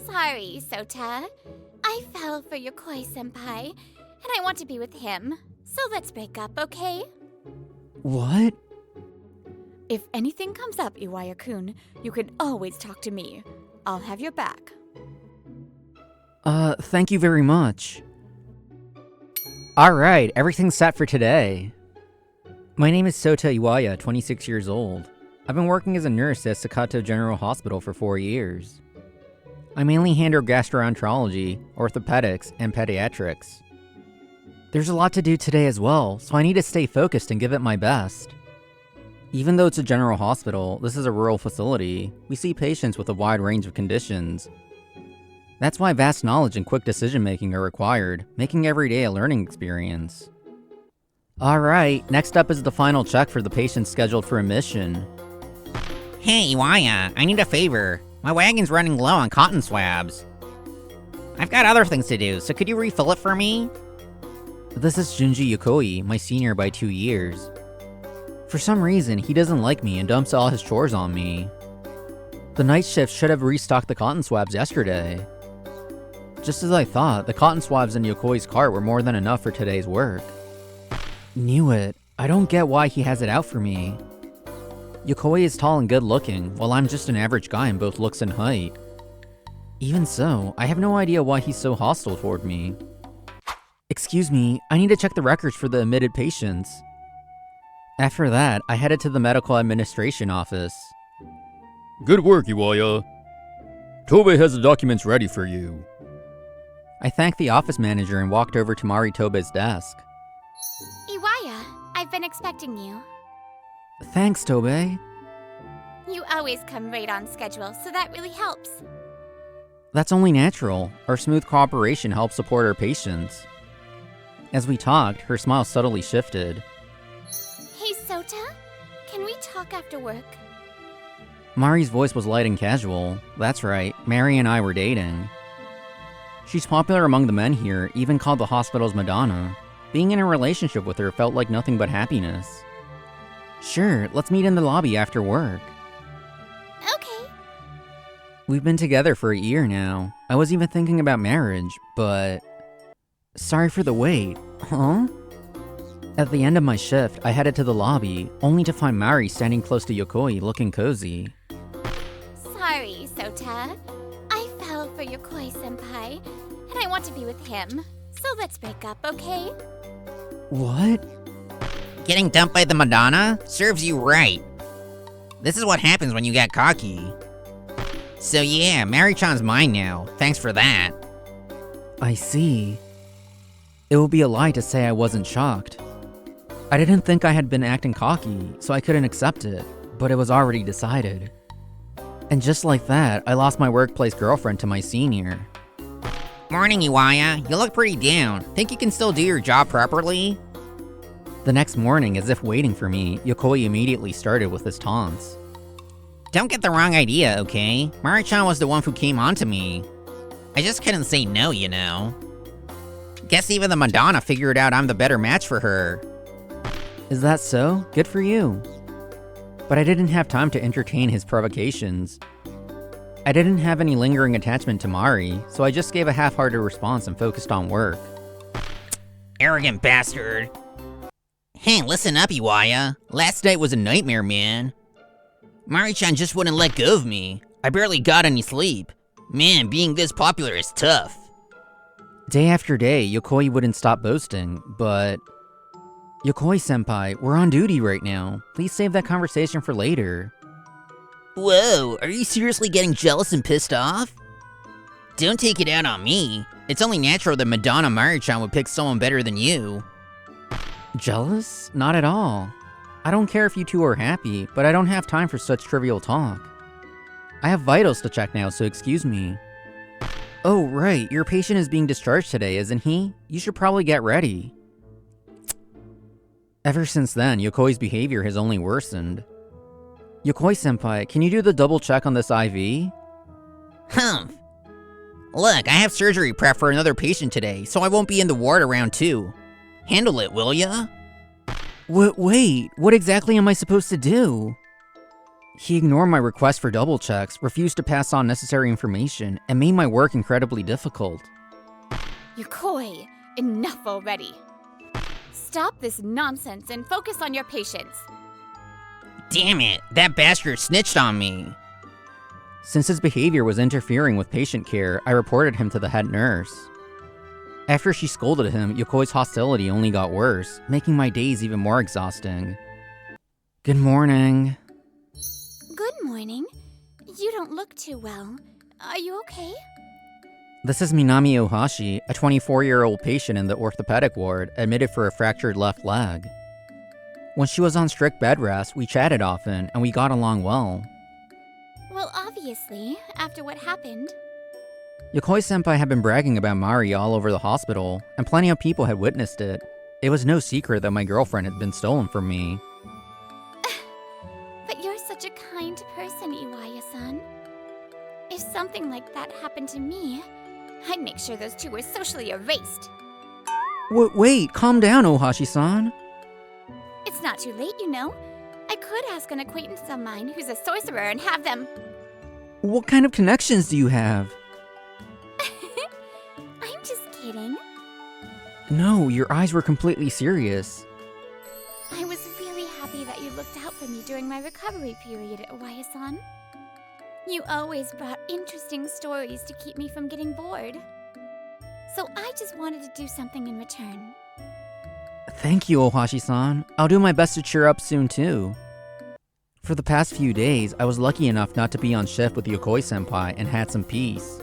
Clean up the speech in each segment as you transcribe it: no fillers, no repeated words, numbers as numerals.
Sorry, Sota. I fell for Yokoi-senpai, and I want to be with him. So let's break up, okay? What? If anything comes up, Iwaya-kun, you can always talk to me. I'll have your back. Thank you very much. Alright, everything's set for today. My name is Sota Iwaya, 26 years old. I've been working as a nurse at Sakato General Hospital for 4 years. I mainly handle gastroenterology, orthopedics, and pediatrics. There's a lot to do today as well, so I need to stay focused and give it my best. Even though it's a general hospital, this is a rural facility. We see patients with a wide range of conditions. That's why vast knowledge and quick decision-making are required, making every day a learning experience. Alright, next up is the final check for the patients scheduled for admission. Hey, Iwaya, I need a favor. My wagon's running low on cotton swabs. I've got other things to do, so could you refill it for me? This is Junji Yokoi, my senior by 2 years. For some reason, he doesn't like me and dumps all his chores on me. The night shift should have restocked the cotton swabs yesterday. Just as I thought, the cotton swabs in Yokoi's cart were more than enough for today's work. Knew it. I don't get why he has it out for me. Yokoi is tall and good looking, while I'm just an average guy in both looks and height. Even so, I have no idea why he's so hostile toward me. Excuse me, I need to check the records for the admitted patients. After that, I headed to the medical administration office. Good work, Iwaya. Tobe has the documents ready for you. I thanked the office manager and walked over to Mari Tobe's desk. Iwaya, I've been expecting you. Thanks, Tobe. You always come right on schedule, so that really helps. That's only natural. Our smooth cooperation helps support our patients. As we talked, her smile subtly shifted. Hey, Sota, can we talk after work? Mari's voice was light and casual. That's right, Mari and I were dating. She's popular among the men here, even called the hospital's Madonna. Being in a relationship with her felt like nothing but happiness. Sure, let's meet in the lobby after work. Okay. We've been together for a year now. I was even thinking about marriage, but... Sorry for the wait. Huh? At the end of my shift, I headed to the lobby, only to find Mari standing close to Yokoi looking cozy. Sorry, Sota. I fell for Yokoi-senpai, and I want to be with him. So let's break up, okay? What? Getting dumped by the Madonna? Serves you right. This is what happens when you get cocky. So yeah, Mari-chan's mine now. Thanks for that. I see. It would be a lie to say I wasn't shocked. I didn't think I had been acting cocky, so I couldn't accept it, but it was already decided. And just like that, I lost my workplace girlfriend to my senior. Morning, Iwaya. You look pretty down. Think you can still do your job properly? The next morning, as if waiting for me, Yokoi immediately started with his taunts. Don't get the wrong idea, okay? Mari-chan was the one who came onto me. I just couldn't say no, you know. Guess even the Madonna figured out I'm the better match for her. Is that so? Good for you. But I didn't have time to entertain his provocations. I didn't have any lingering attachment to Mari, so I just gave a half-hearted response and focused on work. Arrogant bastard. Hey, listen up, Iwaya. Last night was a nightmare, man. Mari-chan just wouldn't let go of me. I barely got any sleep. Man, being this popular is tough. Day after day, Yokoi wouldn't stop boasting, but... Yokoi-senpai, we're on duty right now. Please save that conversation for later. Whoa, are you seriously getting jealous and pissed off? Don't take it out on me. It's only natural that Madonna Mari-chan would pick someone better than you. Jealous? Not at all. I don't care if you two are happy, but I don't have time for such trivial talk. I have vitals to check now, so excuse me. Oh, right, your patient is being discharged today, isn't he? You should probably get ready. Ever since then, Yokoi's behavior has only worsened. Yokoi-senpai, can you do the double check on this IV? Humph. Look, I have surgery prep for another patient today, so I won't be in the ward around 2. Handle it, will ya? Wait, what exactly am I supposed to do? He ignored my request for double checks, refused to pass on necessary information, and made my work incredibly difficult. Yokoi, enough already. Stop this nonsense and focus on your patients. Damn it, that bastard snitched on me. Since his behavior was interfering with patient care, I reported him to the head nurse. After she scolded him, Yokoi's hostility only got worse, making my days even more exhausting. Good morning. Good morning. You don't look too well. Are you okay? This is Minami Ohashi, a 24-year-old patient in the orthopedic ward, admitted for a fractured left leg. When she was on strict bed rest, we chatted often, and we got along well. Well, obviously, after what happened. Yokoi-senpai had been bragging about Mari all over the hospital, and plenty of people had witnessed it. It was no secret that my girlfriend had been stolen from me. But you're such a kind person, Iwaya-san. If something like that happened to me, I'd make sure those two were socially erased. Wait, calm down, Ohashi-san. It's not too late, you know. I could ask an acquaintance of mine who's a sorcerer and have them... What kind of connections do you have? I'm just kidding. No, your eyes were completely serious. I was really happy that you looked out for me during my recovery period, Iwaya-san. You always brought interesting stories to keep me from getting bored. So I just wanted to do something in return. Thank you, Ohashi-san. I'll do my best to cheer up soon, too. For the past few days, I was lucky enough not to be on shift with Yokoi-senpai and had some peace.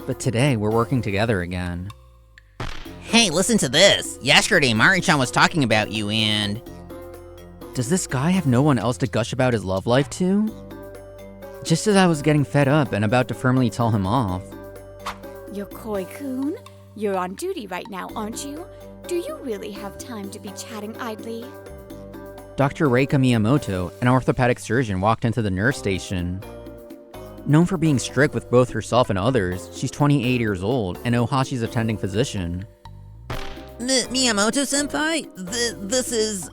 But today, we're working together again. Hey, listen to this. Yesterday, Mari-chan was talking about you and... Does this guy have no one else to gush about his love life to? Just as I was getting fed up and about to firmly tell him off. Yokoi-kun, you're on duty right now, aren't you? Do you really have time to be chatting idly? Dr. Reika Miyamoto, an orthopedic surgeon, walked into the nurse station. Known for being strict with both herself and others, she's 28 years old and Ohashi's attending physician. Miyamoto-senpai? This is,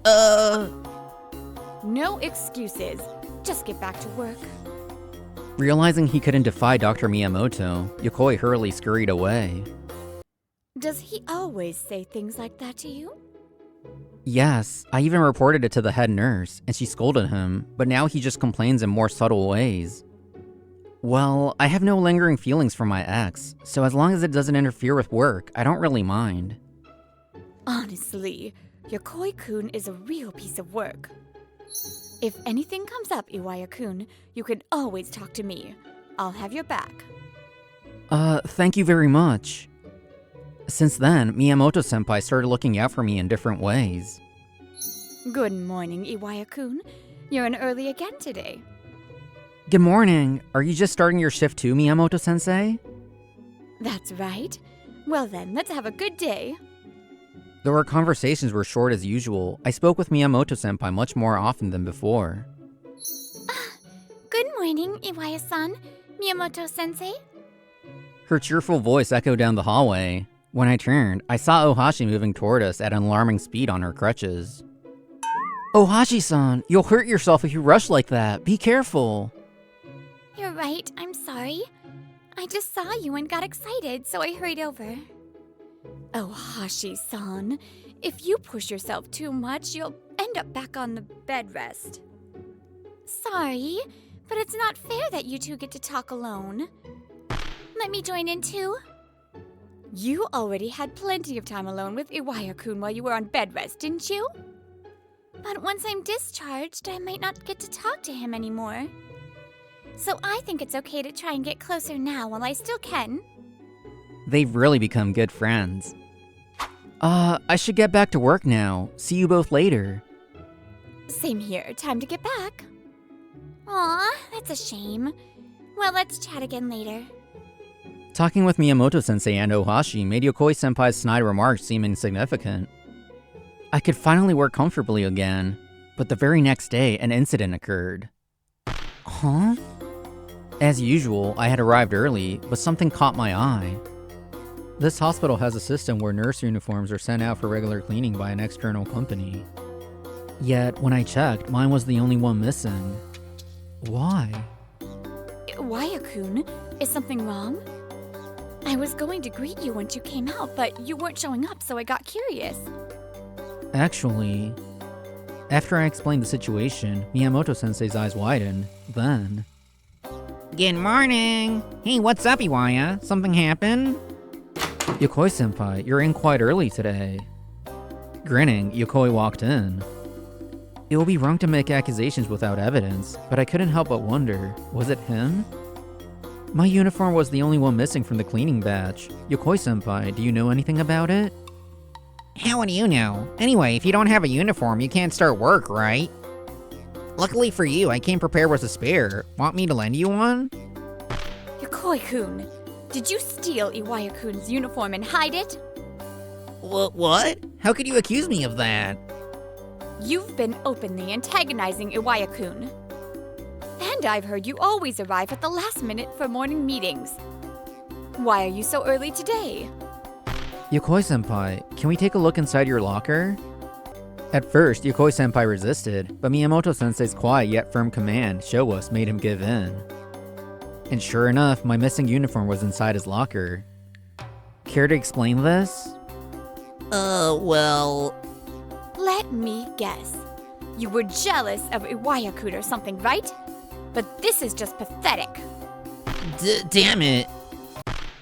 No excuses. Just get back to work. Realizing he couldn't defy Dr. Miyamoto, Yokoi hurriedly scurried away. Does he always say things like that to you? Yes, I even reported it to the head nurse, and she scolded him, but now he just complains in more subtle ways. Well, I have no lingering feelings for my ex, so as long as it doesn't interfere with work, I don't really mind. Honestly, Yokoi-kun is a real piece of work. If anything comes up, Iwaya-kun, you can always talk to me. I'll have your back. Thank you very much. Since then, Miyamoto-senpai started looking out for me in different ways. Good morning, Iwaya-kun. You're in early again today. Good morning. Are you just starting your shift too, Miyamoto-sensei? That's right. Well then, let's have a good day. Though our conversations were short as usual, I spoke with Miyamoto-senpai much more often than before. Good morning, Iwaya-san. Miyamoto-sensei. Her cheerful voice echoed down the hallway. When I turned, I saw Ohashi moving toward us at an alarming speed on her crutches. Ohashi-san, you'll hurt yourself if you rush like that. Be careful. You're right, I'm sorry. I just saw you and got excited, so I hurried over. Ohashi-san, if you push yourself too much, you'll end up back on the bed rest. Sorry, but it's not fair that you two get to talk alone. Let me join in too. You already had plenty of time alone with Iwaya-kun while you were on bed rest, didn't you? But once I'm discharged, I might not get to talk to him anymore. So I think it's okay to try and get closer now while I still can. They've really become good friends. I should get back to work now. See you both later. Same here, time to get back. Aw, that's a shame. Well, let's chat again later. Talking with Miyamoto-sensei and Ohashi made Yokoi-senpai's snide remarks seem insignificant. I could finally work comfortably again, but the very next day, an incident occurred. Huh? As usual, I had arrived early, but something caught my eye. This hospital has a system where nurse uniforms are sent out for regular cleaning by an external company. Yet, when I checked, mine was the only one missing. Why? Iwaya-kun, is something wrong? I was going to greet you once you came out, but you weren't showing up, so I got curious. Actually, after I explained the situation, Miyamoto-sensei's eyes widened. Then, Good morning. Hey, what's up, Iwaya? Something happened? Yokoi-senpai, you're in quite early today. Grinning, Yokoi walked in. It will be wrong to make accusations without evidence, but I couldn't help but wonder, was it him? My uniform was the only one missing from the cleaning batch. Yokoi-senpai, do you know anything about it? How would you know? Anyway, if you don't have a uniform, you can't start work, right? Luckily for you, I came prepared with a spare. Want me to lend you one? Yokoi-kun, did you steal Iwaya-kun's uniform and hide it? What? How could you accuse me of that? You've been openly antagonizing Iwaya-kun. And I've heard you always arrive at the last minute for morning meetings. Why are you so early today? Yokoi-senpai, can we take a look inside your locker? At first, Yokoi-senpai resisted, but Miyamoto-sensei's quiet yet firm command, "Show us," made him give in. And sure enough, my missing uniform was inside his locker. Care to explain this? Well... Let me guess. You were jealous of Iwaya-kun or something, right? But this is just pathetic. Damn it.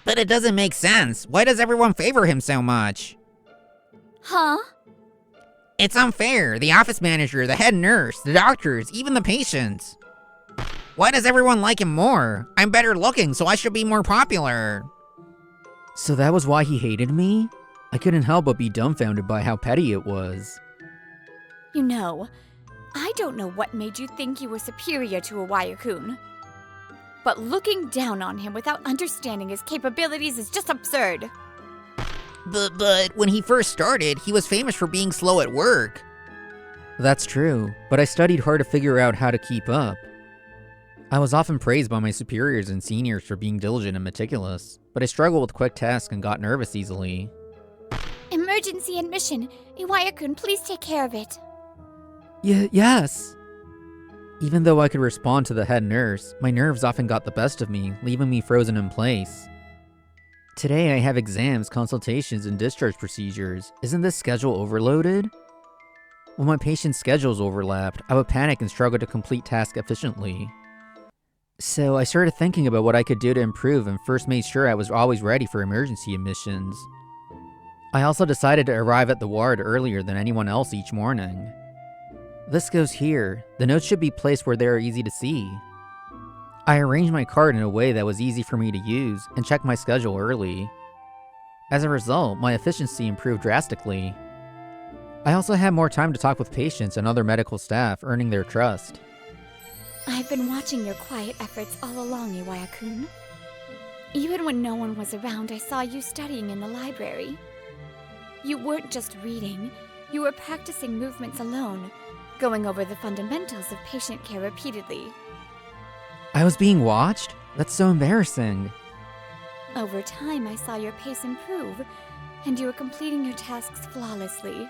But it doesn't make sense. Why does everyone favor him so much? Huh? It's unfair. The office manager, the head nurse, the doctors, even the patients. Why does everyone like him more? I'm better looking, so I should be more popular. So that was why he hated me? I couldn't help but be dumbfounded by how petty it was. You know, I don't know what made you think you were superior to Iwaya-kun. But looking down on him without understanding his capabilities is just absurd. But when he first started, he was famous for being slow at work. That's true, but I studied hard to figure out how to keep up. I was often praised by my superiors and seniors for being diligent and meticulous, but I struggled with quick tasks and got nervous easily. Emergency admission. Iwaya-kun, please take care of it. Yes! Even though I could respond to the head nurse, my nerves often got the best of me, leaving me frozen in place. Today I have exams, consultations, and discharge procedures. Isn't this schedule overloaded? When my patients' schedules overlapped, I would panic and struggle to complete tasks efficiently. So I started thinking about what I could do to improve and first made sure I was always ready for emergency admissions. I also decided to arrive at the ward earlier than anyone else each morning. This goes here. The notes should be placed where they are easy to see. I arranged my card in a way that was easy for me to use and checked my schedule early. As a result, my efficiency improved drastically. I also had more time to talk with patients and other medical staff, earning their trust. I've been watching your quiet efforts all along, Iwaya-kun. Even when no one was around, I saw you studying in the library. You weren't just reading, you were practicing movements alone, going over the fundamentals of patient care repeatedly. I was being watched? That's so embarrassing. Over time, I saw your pace improve, and you were completing your tasks flawlessly.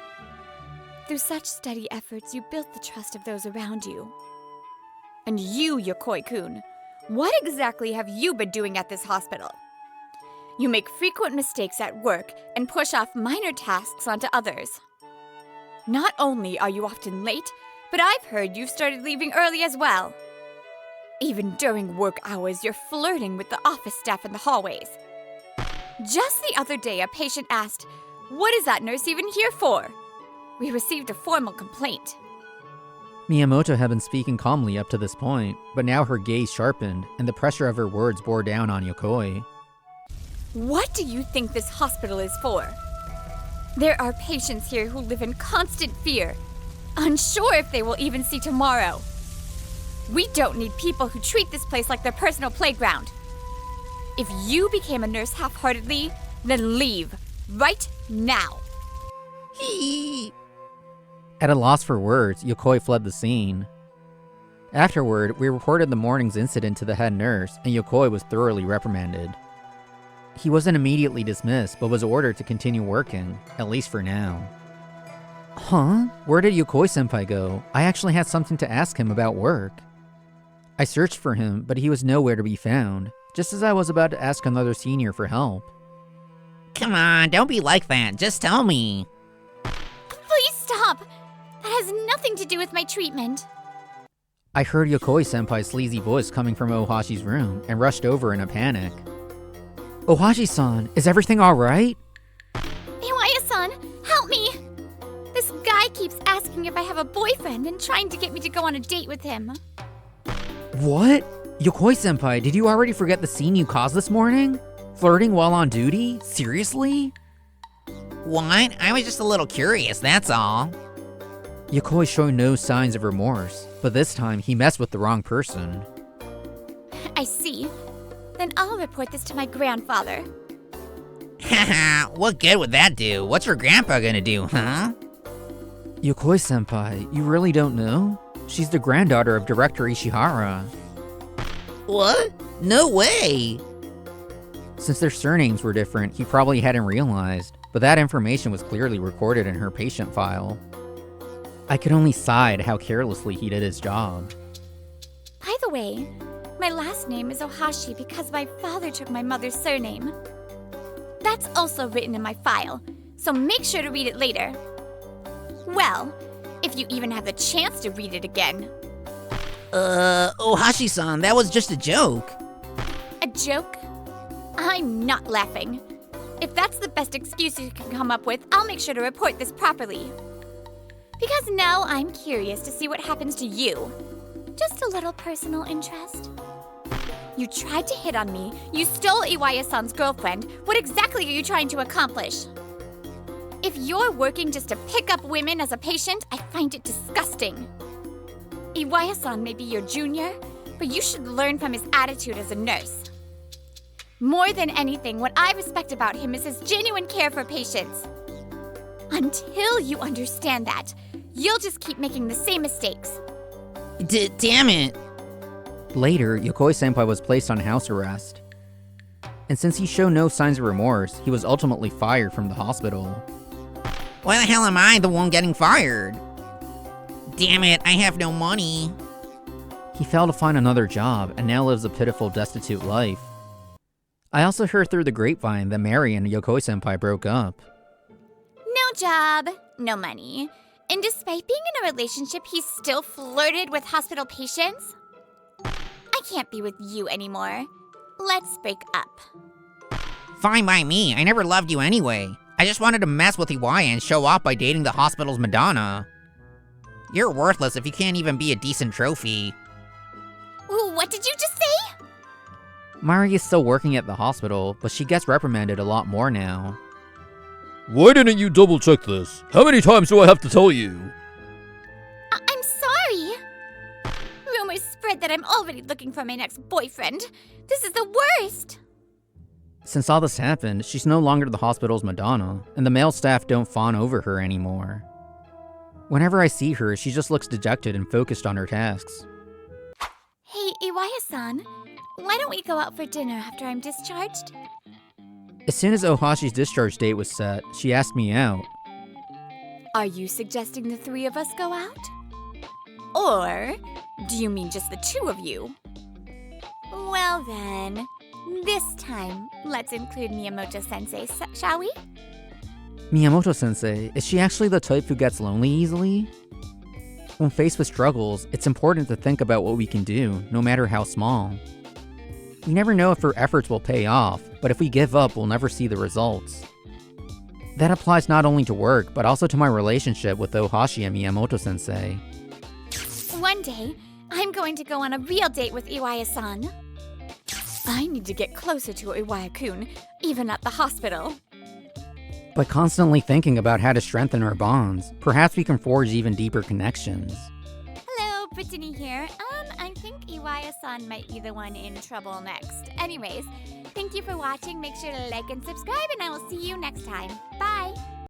Through such steady efforts, you built the trust of those around you. And you, Yokoi-kun, what exactly have you been doing at this hospital? You make frequent mistakes at work and push off minor tasks onto others. Not only are you often late, but I've heard you've started leaving early as well. Even during work hours, you're flirting with the office staff in the hallways. Just the other day, a patient asked, "What is that nurse even here for?" We received a formal complaint. Miyamoto had been speaking calmly up to this point, but now her gaze sharpened, and the pressure of her words bore down on Yokoi. What do you think this hospital is for? There are patients here who live in constant fear, unsure if they will even see tomorrow. We don't need people who treat this place like their personal playground. If you became a nurse half-heartedly, then leave, right now. At a loss for words, Yokoi fled the scene. Afterward, we reported the morning's incident to the head nurse, and Yokoi was thoroughly reprimanded. He wasn't immediately dismissed, but was ordered to continue working, at least for now. Huh? Where did Yokoi-senpai go? I actually had something to ask him about work. I searched for him, but he was nowhere to be found, just as I was about to ask another senior for help. Come on, don't be like that. Just tell me. Please stop! That has nothing to do with my treatment. I heard Yokoi-senpai's sleazy voice coming from Ohashi's room and rushed over in a panic. Ohashi-san, is everything alright? Iwaya-san, help me! This guy keeps asking if I have a boyfriend and trying to get me to go on a date with him. What? Yokoi-senpai, did you already forget the scene you caused this morning? Flirting while on duty? Seriously? What? I was just a little curious, that's all. Yokoi showed no signs of remorse, but this time he messed with the wrong person. I see. Then I'll report this to my grandfather. Haha, what good would that do? What's your grandpa gonna do, huh? Yokoi-senpai, you really don't know? She's the granddaughter of Director Ishihara. What? No way! Since their surnames were different, he probably hadn't realized, but that information was clearly recorded in her patient file. I could only sigh at how carelessly he did his job. By the way, my last name is Ohashi because my father took my mother's surname. That's also written in my file, so make sure to read it later. Well, if you even have the chance to read it again. Ohashi-san, that was just a joke. A joke? I'm not laughing. If that's the best excuse you can come up with, I'll make sure to report this properly. Because now I'm curious to see what happens to you. Just a little personal interest. You tried to hit on me, you stole Iwaya-san's girlfriend. What exactly are you trying to accomplish? If you're working just to pick up women as a patient, I find it disgusting. Iwaya-san may be your junior, but you should learn from his attitude as a nurse. More than anything, what I respect about him is his genuine care for patients. Until you understand that, you'll just keep making the same mistakes. Damn it. Later, Yokoi-senpai was placed on house arrest. And since he showed no signs of remorse, he was ultimately fired from the hospital. Why the hell am I the one getting fired? Damn it, I have no money. He failed to find another job and now lives a pitiful, destitute life. I also heard through the grapevine that Mary and Yokoi-senpai broke up. No job, no money. And despite being in a relationship, he still flirted with hospital patients? I can't be with you anymore. Let's break up. Fine by me, I never loved you anyway. I just wanted to mess with Iwaya and show off by dating the hospital's Madonna. You're worthless if you can't even be a decent trophy. Ooh, what did you just say? Mari is still working at the hospital, but she gets reprimanded a lot more now. Why didn't you double check this? How many times do I have to tell you? I'm sorry. Rumors spread that I'm already looking for my next boyfriend. This is the worst. Since all this happened, she's no longer the hospital's Madonna, and the male staff don't fawn over her anymore. Whenever I see her, she just looks dejected and focused on her tasks. Hey, Iwaya-san, why don't we go out for dinner after I'm discharged? As soon as Ohashi's discharge date was set, she asked me out. Are you suggesting the three of us go out? Or do you mean just the two of you? Well then, this time, let's include Miyamoto-sensei, shall we? Miyamoto-sensei, is she actually the type who gets lonely easily? When faced with struggles, it's important to think about what we can do, no matter how small. We never know if our efforts will pay off, but if we give up, we'll never see the results. That applies not only to work, but also to my relationship with Ohashi and Miyamoto-sensei. One day, I'm going to go on a real date with Iwaya-san. I need to get closer to Iwaya-kun, even at the hospital. By constantly thinking about how to strengthen our bonds, perhaps we can forge even deeper connections. Hello, Brittany here. I think Iwaya-san might be the one in trouble next. Anyways, thank you for watching. Make sure to like and subscribe, and I will see you next time. Bye!